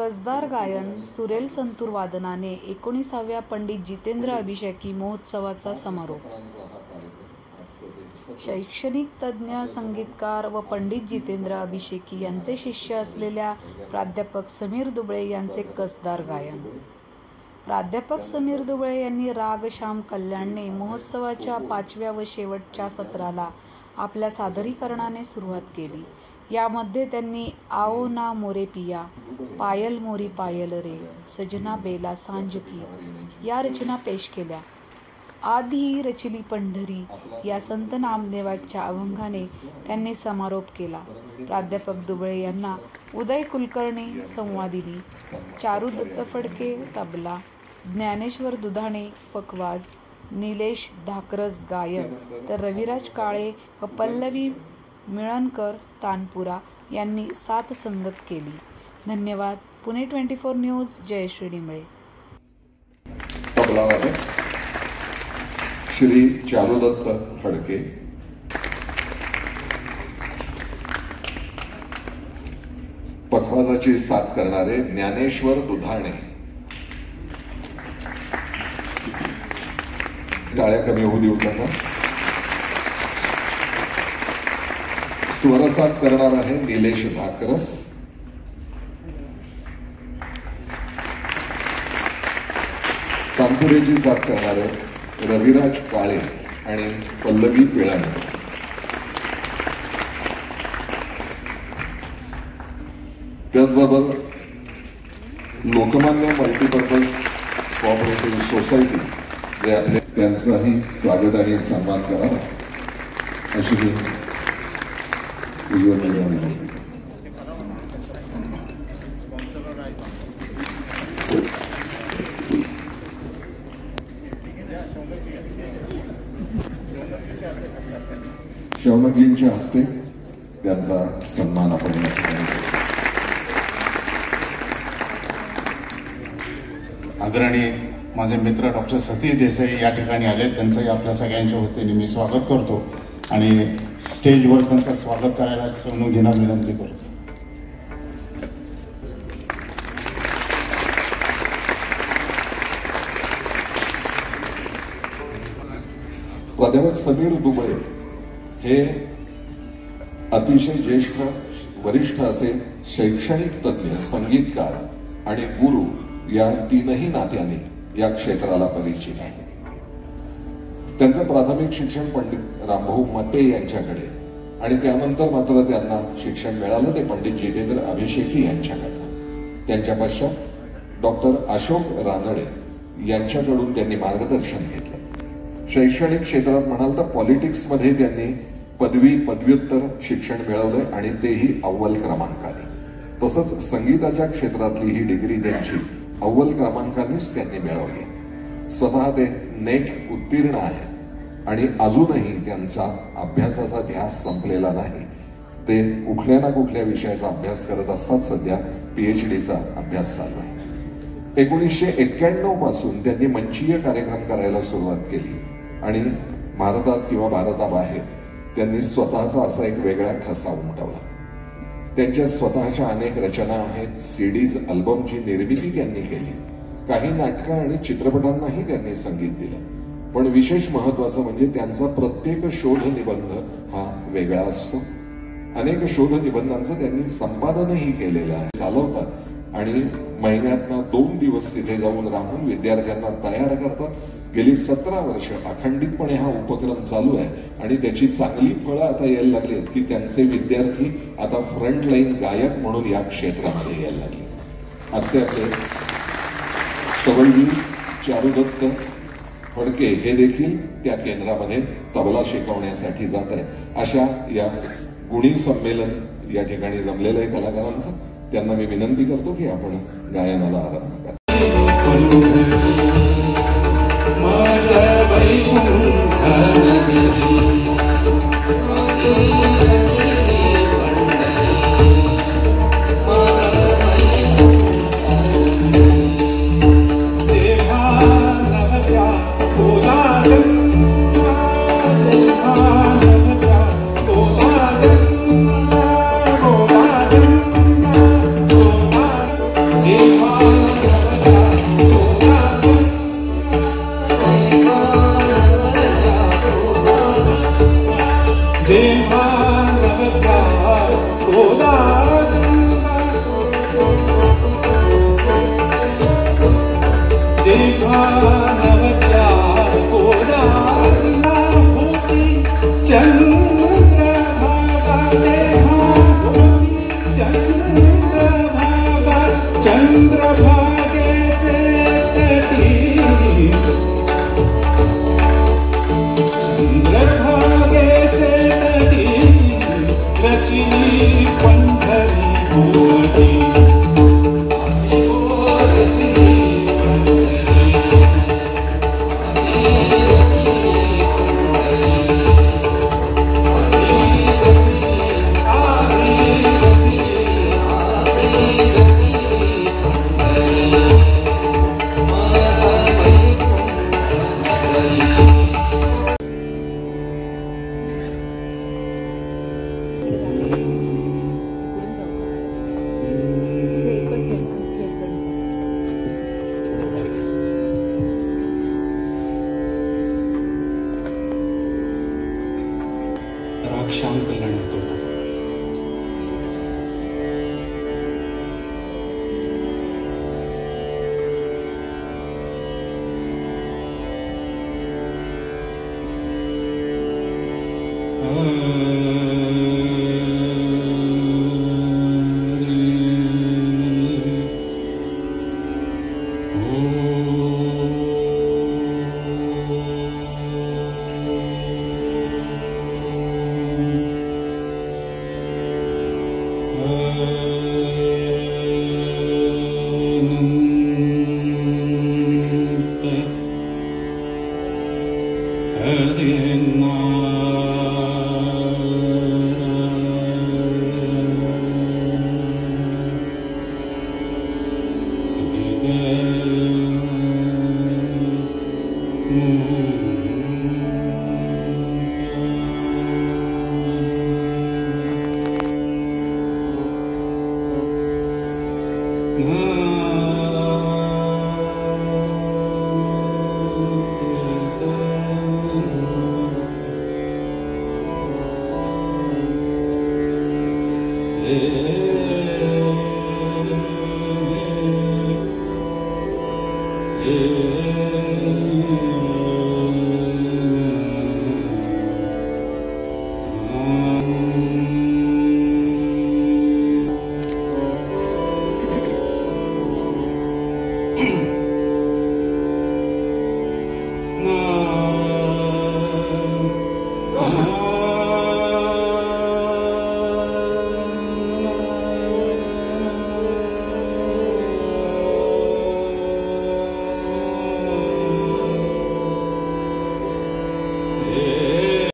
कसदार गायन, सुरेल संतूर वादनाने 19व्या पंडित जितेंद्र अभिषेकी महोत्सवाचा समारोप. शैक्षणिक तज्ज्ञ, संगीतकार व पंडित जितेंद्र अभिषेकी यांचे शिष्य असलेल्या प्राध्यापक समीर दुबळे यांचे कसदार गायन. प्राध्यापक समीर दुबळे यांनी राग श्याम कल्याणने महोत्सवाच्या 5व्या व शेवटच्या सत्राला आपल्या सादरीकरणाने सुरुवात केली. यामध्ये त्यांनी आओ ना मोरे पिया, पायल मोरी पायल रे, सजना बेला सांज की या रचना पेश केल्या. आधी रचिली पंढरी या संत नामदेवाच्या अभंगाने त्यांनी समारोप केला. प्राध्यापक दुबळे यांना उदय कुलकर्णी संवादिनी, चारुदत्त फडके तबला, ज्ञानेश्वर दुधाणे पखवाज, निलेश धाकरस गायन तर रविराज काळे व पल्लवी मिळणकर तानपुरा यांनी साथ संगत केली. धन्यवाद. पुणे 24 न्यूज, जयश्री डिंबळे. श्री चारुदत्त फडके, पखवाजाची साथ करणारे ज्ञानेश्वर दुधाणे. टाळ्या कमी होऊ देऊ नका. स्वरसाथ करणार आहे निलेश धाकरस. तांपुरेची साथ करणारे रविराज काळे आणि पल्लवी पिळाणे. त्याचबरोबर लोकमान्य मल्टीपर्पज कोऑपरेटिव्ह सोसायटी जे आपले त्यांचाही स्वागत आणि सन्मान करावा अशी शौनकजींच्या हस्ते त्यांचा सन्मान आपण आदरणीय माझे मित्र डॉक्टर सतीश देसाई या ठिकाणी आले. त्यांचंही आपल्या सगळ्यांच्या वतीने मी स्वागत करतो आणि स्टेजवर त्यांचं स्वागत करायला सोनू घेणार विनंती करतो. प्राध्यापक समीर दुबळे हे अतिशय ज्येष्ठ वरिष्ठ असे शैक्षणिक तज्ज्ञ, संगीतकार आणि गुरु या तीनही नात्याने या क्षेत्राला परिचित आहे. त्यांचं प्राथमिक शिक्षण पंडित रामभाऊ मते यांच्याकडे आणि त्यानंतर मात्र त्यांना शिक्षण मिळालं ते पंडित जितेंद्र अभिषेकी यांच्याकडे. त्यांच्या पश्चात डॉक्टर अशोक रानडे यांच्याकडून त्यांनी मार्गदर्शन घेतलं. शैक्षणिक क्षेत्रात म्हणाल तर पॉलिटिक्समध्ये त्यांनी पदवी पदव्युत्तर शिक्षण मिळवलंय आणि तेही अव्वल क्रमांकाने. तसंच संगीताच्या क्षेत्रातली ही डिग्री त्यांची अव्वल क्रमांकानेच त्यांनी मिळवली. स्वतः ते नेट उत्तीर्ण आहेत आणि अजूनही त्यांचा अभ्यासाचा ध्यास संपलेला नाही. ते कुठल्या ना कुठल्या विषयाचा अभ्यास करत असतात. सध्या PhDचा अभ्यास चालू आहे. 1991 पासून त्यांनी मंचीय कार्यक्रम करायला सुरुवात केली आणि भारतात किंवा भारताबाहेर त्यांनी स्वतःचा असा एक वेगळा ठसा उमटवला. त्यांच्या स्वतःच्या अनेक रचना आहेत. सीडीज, अल्बमची निर्मिती त्यांनी केली. काही नाटकं आणि चित्रपटांनाही त्यांनी संगीत दिलं. पण विशेष महत्वाचं म्हणजे त्यांचा प्रत्येक शोध निबंध हा वेगळा असतो. अनेक शोध निबंधांचं त्यांनी संपादनही केलेलं आहे. चालवतात आणि महिन्यातनं 2 दिवस तिथे जाऊन राहून विद्यार्थ्यांना तयार करतात. गेली 17 वर्ष अखंडितपणे हा उपक्रम चालू आहे आणि त्याची चांगली फळं आता यायला लागली की त्यांचे विद्यार्थी आता फ्रंटलाईन गायक म्हणून या क्षेत्रामध्ये यायला लागले. असे आपले तबलवीर चारुदत्त फडके हे देखील त्या केंद्रामध्ये तबला शिकवण्यासाठी जात आहे. अशा या गुणी संमेलन या ठिकाणी जमलेलं आहे कलाकारांचं. त्यांना मी विनंती करतो की आपण गायनाला आरंभ करा. Yeah. जेव्हा नवता गोदांगा जेव्हा नवत्या गोदांगा होती चंद्रभागा तेव्हा होती चंद्रभागा चंद्रभागेचे तटी चंद्रभागेचे तटी रचिली पंढरी गोटी श्याम कल्याण करतो. Yeah.